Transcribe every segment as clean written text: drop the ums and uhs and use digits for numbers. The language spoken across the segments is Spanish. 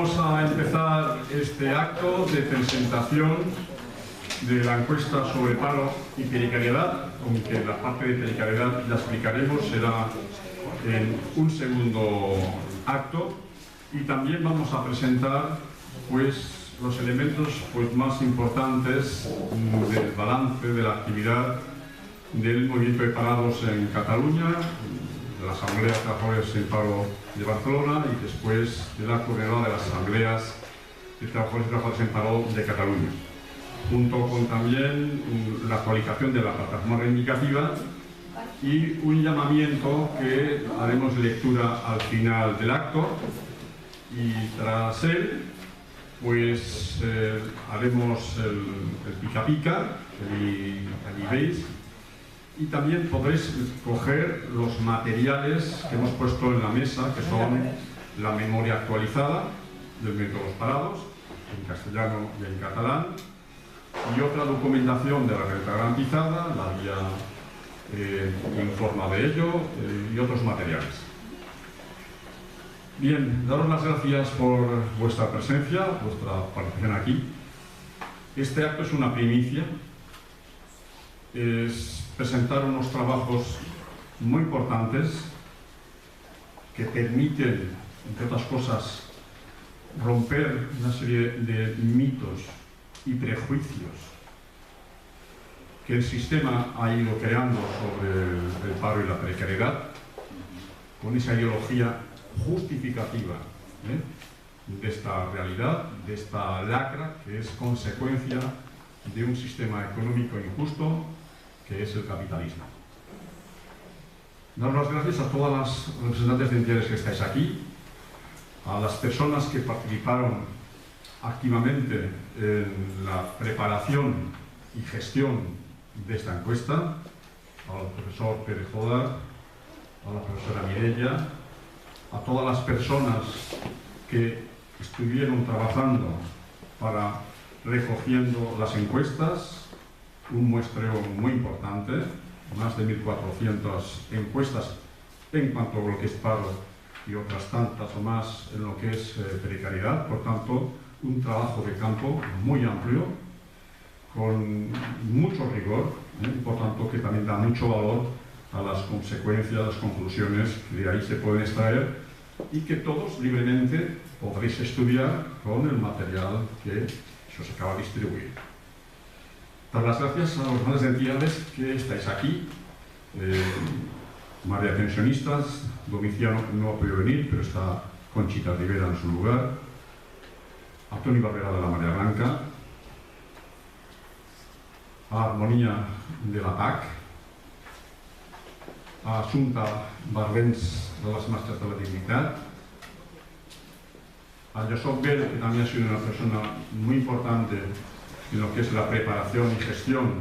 Vamos a empezar este acto de presentación de la encuesta sobre paro y precariedad, aunque la parte de precariedad la explicaremos, será en un segundo acto, y también vamos a presentar pues los elementos más importantes del balance de la actividad del movimiento de parados en Cataluña, de la Asamblea de Trabajadores en Paro de Barcelona y después de la coordinadora de las Asambleas de Trabajadores y Trabajadoras en Paro de Cataluña, junto con también la actualización de la plataforma reivindicativa y un llamamiento que haremos lectura al final del acto, y tras él pues haremos el pica pica, allí veis, y también podréis coger los materiales que hemos puesto en la mesa, que son la memoria actualizada del movimiento de los parados, en castellano y en catalán, y otra documentación de la renta garantizada, la guía informa de ello, y otros materiales. Bien, daros las gracias por vuestra presencia, vuestra participación aquí. Este acto es una primicia, es presentar unos trabajos muy importantes que permiten, entre otras cosas, romper una serie de mitos y prejuicios que el sistema ha ido creando sobre el paro y la precariedad, con esa ideología justificativa de esta realidad, de esta lacra que es consecuencia de un sistema económico injusto que es el capitalismo. Dar las gracias a todas las representantes de entidades que estáis aquí, a las personas que participaron activamente en la preparación y gestión de esta encuesta, al profesor Pérez Jodar, a la profesora Mireia, a todas las personas que estuvieron trabajando para recogiendo las encuestas, un muestreo muy importante, más de 1.400 encuestas en cuanto a lo que es paro y otras tantas o más en lo que es precariedad. Por tanto, un trabajo de campo muy amplio, con mucho rigor, y por tanto que también da mucho valor a las consecuencias, las conclusiones que de ahí se pueden extraer y que todos libremente podréis estudiar con el material que se os acaba de distribuir. Dar las gracias a los grandes entidades que estáis aquí. María Pensionistas, Domiciano no ha podido venir, pero está Conchita Rivera en su lugar. A Toni Barrera de la Marea Blanca. A Armonía de la PAC. A Assumpta Barbens de las Marchas de la Dignidad. A Josep Bell, que también ha sido una persona muy importante en lo que es la preparación y gestión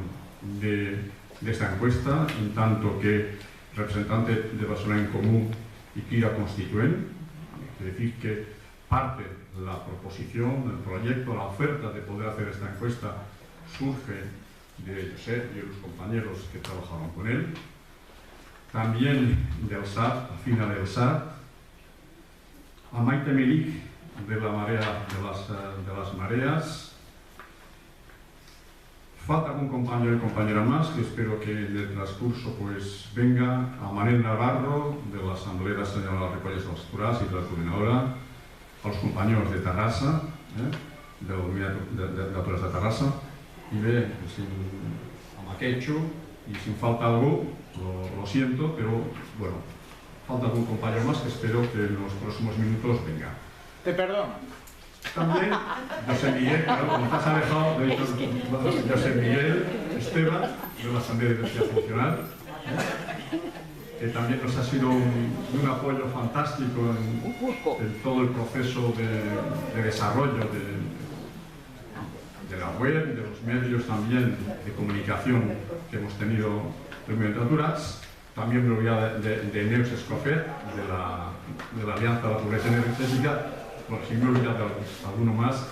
de esta encuesta, en tanto que representante de Barcelona en Comú y Crida Constituent. Es decir, que parte de la proposición, del proyecto, la oferta de poder hacer esta encuesta surge de Josep y de los compañeros que trabajaron con él. También del SAT, a Fina del SAT, a Maite Melik de la Marea de las Mareas. Falta un compañero y compañera más que espero que en el transcurso pues venga, a Manel Navarro de la Asamblea Senyora de les Recolles dels Turals y de la coordinadora, a los compañeros de Terrassa, del movimiento de autores de Terrassa, y ve, a Maquecho, y si falta algo, lo siento, pero bueno, falta algún compañero más que espero que en los próximos minutos venga. Te perdono. También José Miguel, claro, como te has alejado, José Miguel Esteban, de la Asamblea de Diversidad Funcional, que también nos ha sido un apoyo fantástico en todo el proceso de desarrollo de la web y de los medios también de comunicación que hemos tenido en Mediaturas. También me olvidaba de Neus Escofet, de la Alianza de la Pobreza Energética. Bueno, si me he olvidado de alguno más,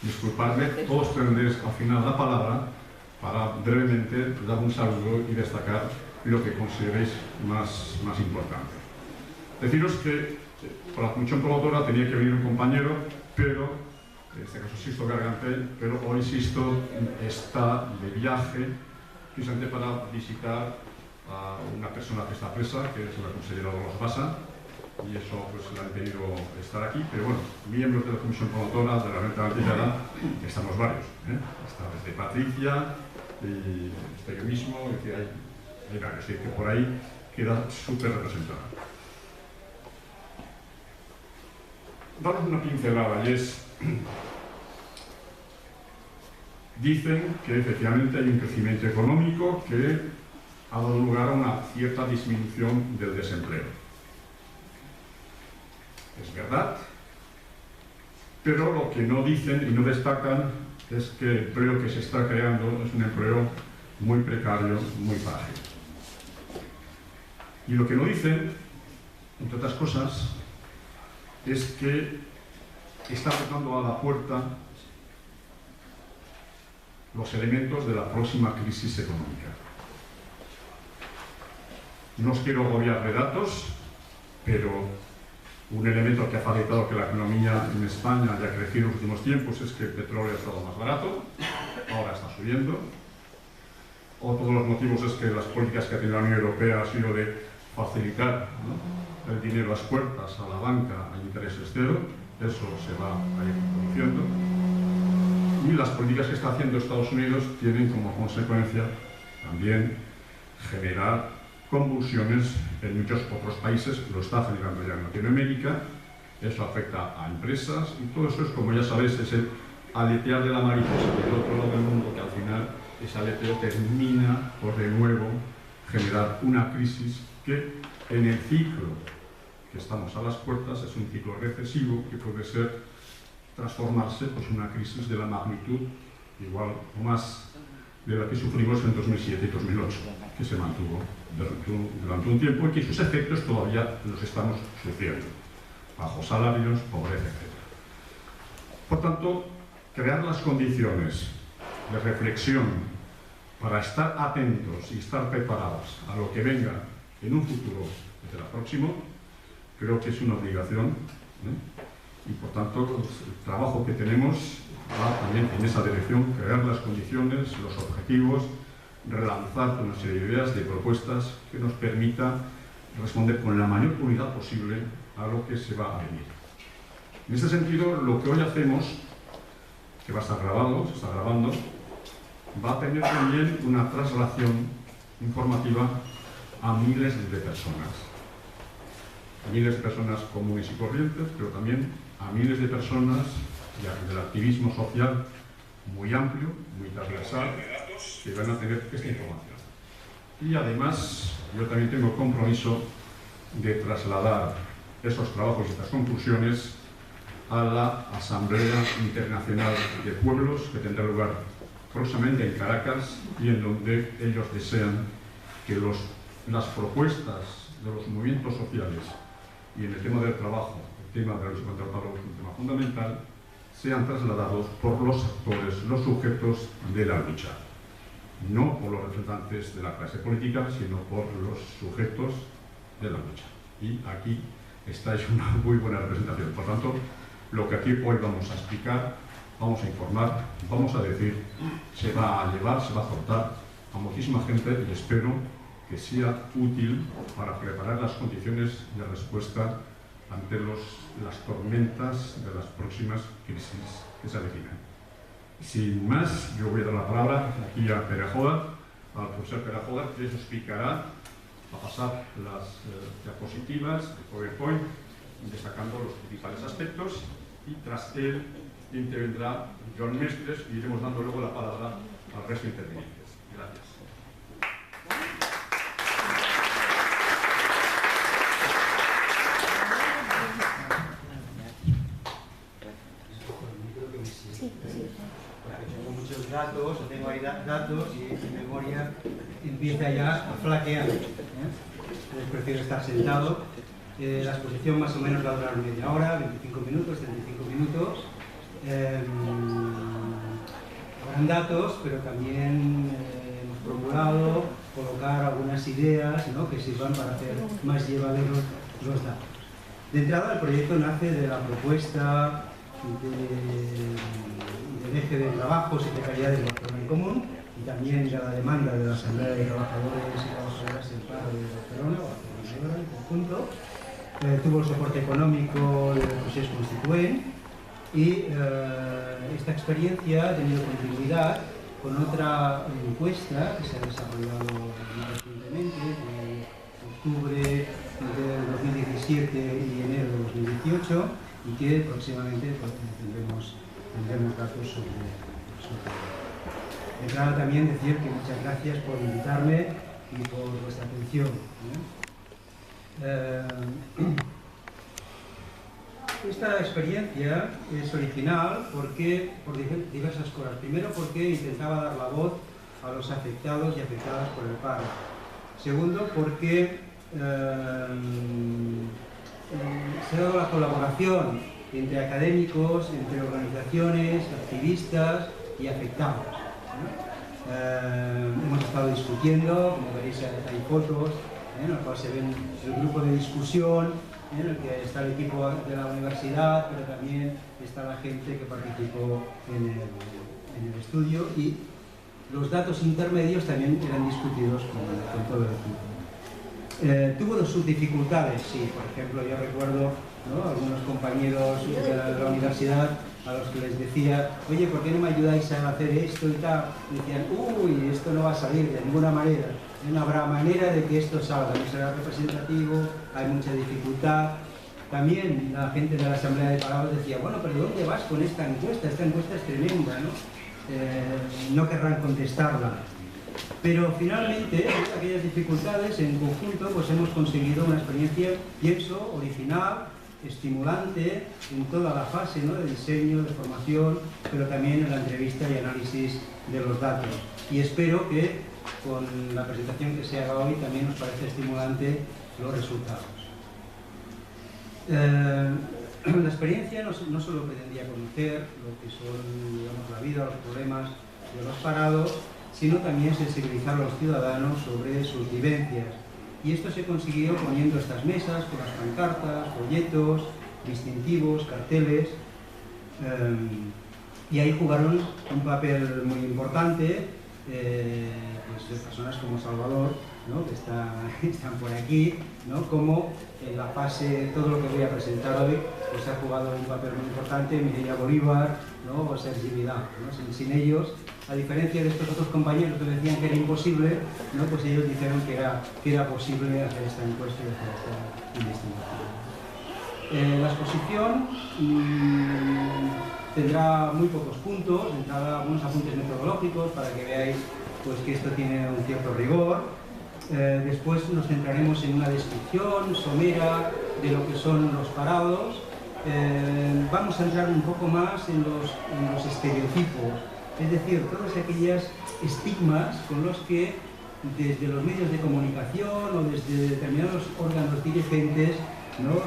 disculpadme. Todos tendréis al final la palabra para brevemente dar un saludo y destacar lo que consideréis más importante. Deciros que por la función promotora tenía que venir un compañero pero en este caso Sixto Gargantel, pero hoy Sixto está de viaje precisamente para visitar a una persona que está presa, que es la consellera Dolores Bassa, y eso pues le ha impedido estar aquí, pero bueno, miembros de la Comisión Promotora de la Renta Garantizada estamos varios, está desde Patricia y yo mismo, y que hay varios, y que por ahí queda súper representada. Daros una pincelada, y es, dicen que efectivamente hay un crecimiento económico que ha dado lugar a una cierta disminución del desempleo. Es verdad, pero lo que no dicen y no destacan es que el empleo que se está creando es un empleo muy precario, muy frágil. Y lo que no dicen, entre otras cosas, es que está tocando a la puerta los elementos de la próxima crisis económica. No os quiero agobiar de datos, pero un elemento que ha facilitado que la economía en España haya crecido en los últimos tiempos es que el petróleo ha estado más barato, ahora está subiendo. Otro de los motivos es que las políticas que ha tenido la Unión Europea ha sido de facilitar, ¿no?, el dinero a las puertas, a la banca, a intereses cero. Eso se va a ir produciendo. Y las políticas que está haciendo Estados Unidos tienen como consecuencia también generar convulsiones en muchos otros países, lo está generando ya en Latinoamérica, eso afecta a empresas y todo eso es, como ya sabéis, es el aletear de la mariposa del otro lado del mundo, que al final ese aleteo termina por de nuevo generar una crisis que en el ciclo que estamos a las puertas es un ciclo recesivo que puede ser transformarse pues, en una crisis de la magnitud igual o más de la que sufrimos en 2007 y 2008, que se mantuvo durante un tiempo y que sus efectos todavía los estamos sufriendo. Bajos salarios, pobreza, etc. Por tanto, crear las condiciones de reflexión para estar atentos y estar preparados a lo que venga en un futuro desde el próximo, creo que es una obligación, y por tanto el trabajo que tenemos va también en esa dirección, crear las condiciones, los objetivos, relanzar una serie de ideas, de propuestas que nos permita responder con la mayor unidad posible a lo que se va a venir. En este sentido, lo que hoy hacemos, que va a estar grabado, se está grabando, va a tener también una traslación informativa a miles de personas. A miles de personas comunes y corrientes, pero también a miles de personas del activismo social muy amplio, muy transversal, que van a tener esta información. Y además, yo también tengo compromiso de trasladar esos trabajos y estas conclusiones a la Asamblea Internacional de Pueblos, que tendrá lugar próximamente en Caracas y en donde ellos desean que las propuestas de los movimientos sociales y en el tema del trabajo, el tema de la lucha contra el paro, un tema fundamental, sean trasladados por los actores, los sujetos de la lucha. No por los representantes de la clase política, sino por los sujetos de la lucha. Y aquí estáis una muy buena representación. Por tanto, lo que aquí hoy vamos a explicar, vamos a informar, vamos a decir, se va a llevar, se va a aportar a muchísima gente y espero que sea útil para preparar las condiciones de respuesta ante las tormentas de las próximas crisis que se avecinan. Sin más, yo voy a dar la palabra aquí a Perajoda, al profesor Perajoda, que les explicará, va a pasar las diapositivas de PowerPoint, destacando los principales aspectos, y tras él intervendrá John Mestres y iremos dando luego la palabra al resto de intervinientes. Gracias. Tengo muchos datos, tengo ahí datos y mi memoria empieza ya a flaquear. Entonces prefiero estar sentado. La exposición más o menos va a durar media hora, 25 minutos, 35 minutos. Habrán datos, pero también hemos procurado colocar algunas ideas, ¿no?, que sirvan para hacer más llevaderos los datos. De entrada, el proyecto nace de la propuesta del eje de trabajos y precariedades de Barcelona en Común, y también de la demanda de la Asamblea de Trabajadores y Trabajadoras en Paro de Barcelona, o Barcelona en conjunto. Tuvo el soporte económico del Procés Constituent, y esta experiencia ha tenido continuidad con otra encuesta que se ha desarrollado más recientemente, en octubre del 2017 y enero de 2018, y que próximamente pues, tendremos datos sobre ello. De entrada también decir que muchas gracias por invitarme y por vuestra atención. Esta experiencia es original por diversas cosas. Primero, porque intentaba dar la voz a los afectados y afectadas por el paro. Segundo, porque se ha dado la colaboración entre académicos, entre organizaciones, activistas y afectados. Hemos estado discutiendo, como veréis hay fotos, en el cual se ven el grupo de discusión, en el que está el equipo de la universidad, pero también está la gente que participó en el estudio, y los datos intermedios también eran discutidos con todo el equipo. Tuvo sus dificultades, sí. Por ejemplo, yo recuerdo, ¿no?, algunos compañeros de la universidad a los que les decía, oye, ¿por qué no me ayudáis a hacer esto y tal? Y decían, uy, esto no va a salir de ninguna manera. No habrá manera de que esto salga, no será representativo, hay mucha dificultad. También la gente de la Asamblea de Parados decía, bueno, pero ¿dónde vas con esta encuesta? Esta encuesta es tremenda, ¿no? No querrán contestarla. Pero finalmente, aquellas dificultades, en conjunto, pues hemos conseguido una experiencia, pienso, original, estimulante en toda la fase, ¿no?, de diseño, de formación, pero también en la entrevista y análisis de los datos. Y espero que con la presentación que se haga hoy también nos parece estimulante los resultados. La experiencia no solo pretendía conocer lo que son, digamos, la vida, los problemas de los parados, sino también sensibilizar a los ciudadanos sobre sus vivencias. Y esto se consiguió poniendo estas mesas con las pancartas, folletos, distintivos, carteles, y ahí jugaron un papel muy importante pues de personas como Salvador, ¿no?, que están por aquí, ¿no?, como en la fase, todo lo que voy a presentar hoy, pues ha jugado un papel muy importante Mireia Bolívar, ¿no?, o Sergi Vidal, ¿no? Sin ellos, a diferencia de estos otros compañeros que decían que era imposible, ¿no?, pues ellos dijeron que era posible hacer esta encuesta y hacer esta investigación. La exposición tendrá muy pocos puntos, tendrá algunos apuntes metodológicos para que veáis pues, que esto tiene un cierto rigor. Después nos centraremos en una descripción somera de lo que son los parados. Vamos a entrar un poco más en los estereotipos, es decir, todas aquellas estigmas con los que desde los medios de comunicación o desde determinados órganos dirigentes, ¿no?,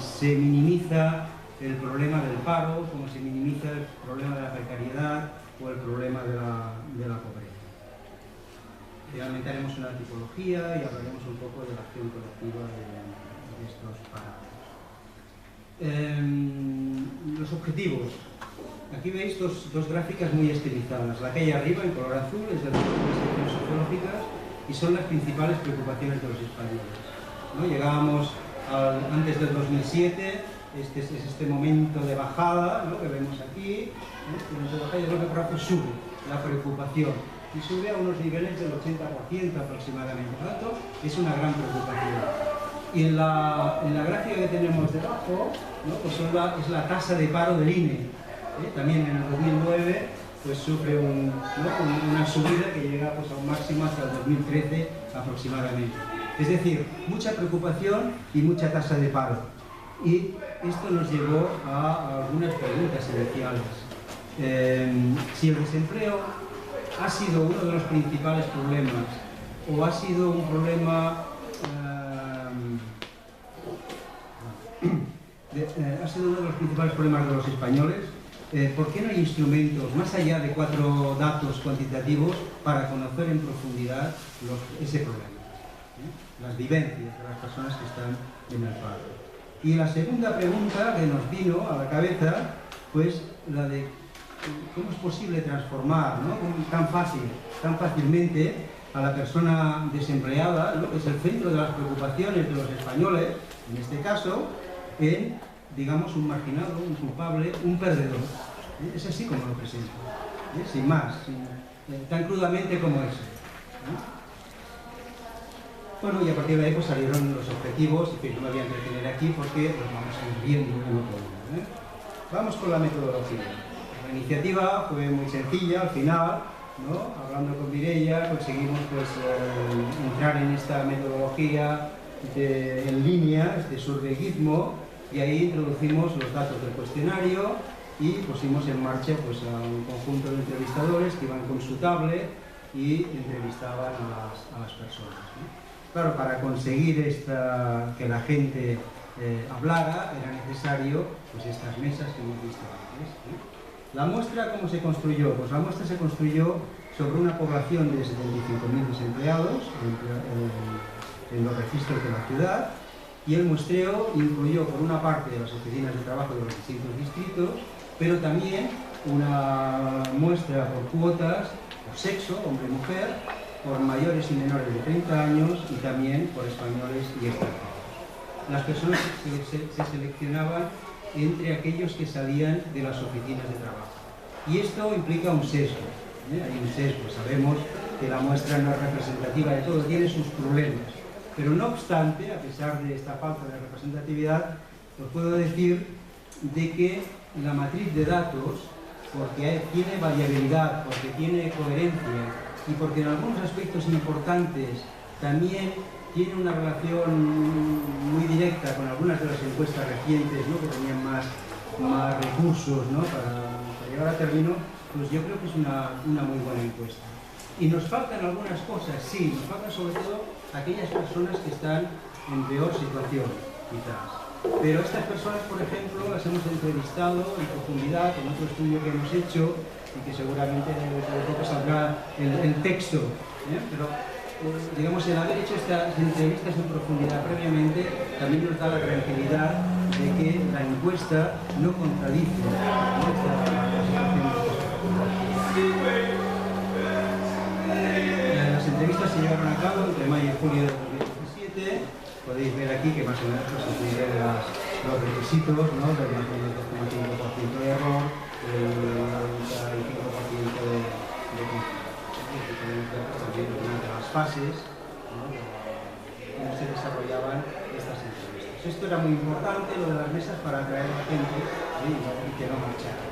se minimiza el problema del paro, como se minimiza el problema de la precariedad o el problema de la pobreza. Finalmente haremos una tipología y hablaremos un poco de la acción colectiva de estos parados. Los objetivos. Aquí veis dos gráficas muy estilizadas. La que hay arriba, en color azul, es de las investigaciones sociológicas y son las principales preocupaciones de los españoles, ¿no? Llegábamos antes del 2007, este momento de bajada, ¿no?, que vemos aquí, y de lo que sube la preocupación y sube a unos niveles del 80% aproximadamente. Por lo tanto, es una gran preocupación. Y en la gráfica que tenemos debajo, ¿no?, pues es la tasa de paro del INE. También en el 2009 pues sufre una subida que llega pues, a un máximo hasta el 2013 aproximadamente. Es decir, mucha preocupación y mucha tasa de paro. Y esto nos llevó a algunas preguntas iniciales. Si el desempleo ha sido uno de los principales problemas o ha sido un problema ha sido uno de los principales problemas de los españoles, ¿por qué no hay instrumentos, más allá de 4 datos cuantitativos, para conocer en profundidad ese problema? Las vivencias de las personas que están en el paro. Y la segunda pregunta que nos vino a la cabeza, pues la de cómo es posible transformar, ¿no?, tan fácilmente a la persona desempleada, ¿no?, que es el centro de las preocupaciones de los españoles, en este caso, en, digamos, un marginado, un culpable, un perdedor. Es así como lo presento, sin más, tan crudamente como eso. Bueno, y a partir de ahí pues salieron los objetivos, que no me voy a entretener aquí porque los vamos a ir viendo uno por uno. Vamos con la metodología. La iniciativa fue muy sencilla al final, ¿no? Hablando con Mireia conseguimos pues, entrar en esta metodología en línea, este surveyismo, y ahí introducimos los datos del cuestionario y pusimos en marcha pues, a un conjunto de entrevistadores que iban con su tablet y entrevistaban a las personas, ¿no? Claro, para conseguir que la gente hablara era necesario pues, estas mesas que hemos visto antes, ¿no? La muestra, ¿cómo se construyó? Pues la muestra se construyó sobre una población de 75.000 desempleados en los registros de la ciudad, y el muestreo incluyó por una parte las oficinas de trabajo de los distintos distritos, pero también una muestra por cuotas, por sexo, hombre y mujer, por mayores y menores de 30 años y también por españoles y extranjeros. Las personas se seleccionaban entre aquellos que salían de las oficinas de trabajo. Y esto implica un sesgo. Hay un sesgo, sabemos que la muestra no es representativa de todo, tiene sus problemas. Pero no obstante, a pesar de esta falta de representatividad, os puedo decir de que la matriz de datos, porque tiene variabilidad, porque tiene coherencia y porque en algunos aspectos importantes también tiene una relación muy directa con algunas de las encuestas recientes, ¿no?, que tenían más recursos, ¿no?, para llevar a término, pues yo creo que es una muy buena encuesta. Y nos faltan algunas cosas, sí, nos faltan sobre todo aquellas personas que están en peor situación, quizás. Pero estas personas, por ejemplo, las hemos entrevistado en profundidad en otro estudio que hemos hecho y que seguramente saldrá el texto, pero digamos, el haber hecho estas entrevistas en profundidad previamente también nos da la tranquilidad de que la encuesta no contradice Las entrevistas se llevaron a cabo entre mayo y julio de 2017. Podéis ver aquí que más o menos os incluyen los requisitos, ¿no?, del más o menos 2,5% de error, el 95% de las fases, ¿no?, cómo se desarrollaban estas entrevistas. Esto era muy importante, lo de las mesas, para atraer a la gente y que no marchara.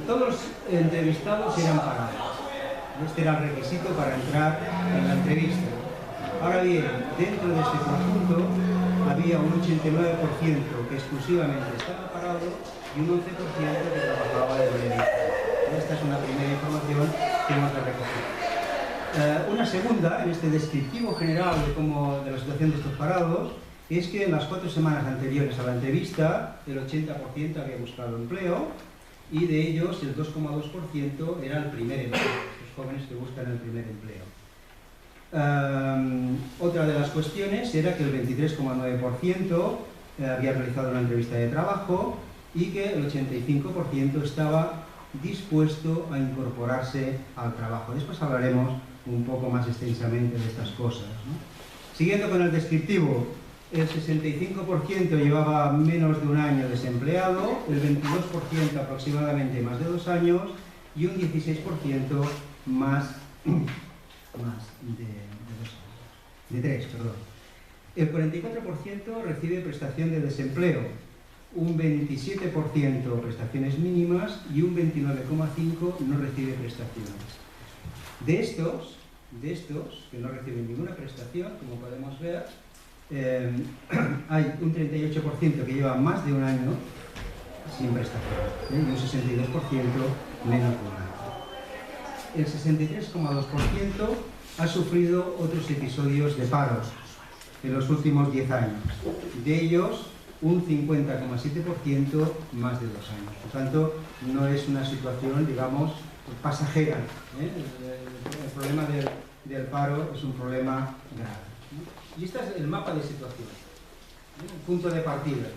Todos los entrevistados eran parados. Este era el requisito para entrar en la entrevista. Ahora bien, dentro de este conjunto había un 89% que exclusivamente estaba parado y un 11% que trabajaba de manera. Esta es una primera información que hemos de recoger. Una segunda, en este descriptivo general de la situación de estos parados, es que en las 4 semanas anteriores a la entrevista el 80% había buscado empleo y de ellos el 2,2% era el primer empleo, los jóvenes que buscan el primer empleo. Otra de las cuestiones era que el 23,9% había realizado una entrevista de trabajo y que el 85% estaba dispuesto a incorporarse al trabajo. Después hablaremos un poco más extensamente de estas cosas, ¿no? Siguiendo con el descriptivo, el 65% llevaba menos de un año desempleado, el 22% aproximadamente más de 2 años y un 16% más de 3, perdón. El 44% recibe prestación de desempleo, un 27% prestaciones mínimas y un 29,5% no recibe prestaciones. De estos que no reciben ninguna prestación, como podemos ver, hay un 38% que lleva más de un año sin prestación, y un 62% menos de un año. El 63,2% ha sufrido otros episodios de paro en los últimos 10 años. De ellos, un 50,7% más de 2 años. Por tanto, no es una situación, digamos, pasajera. El problema del paro es un problema grave, ¿no? Y este es el mapa de situación. punto de partida.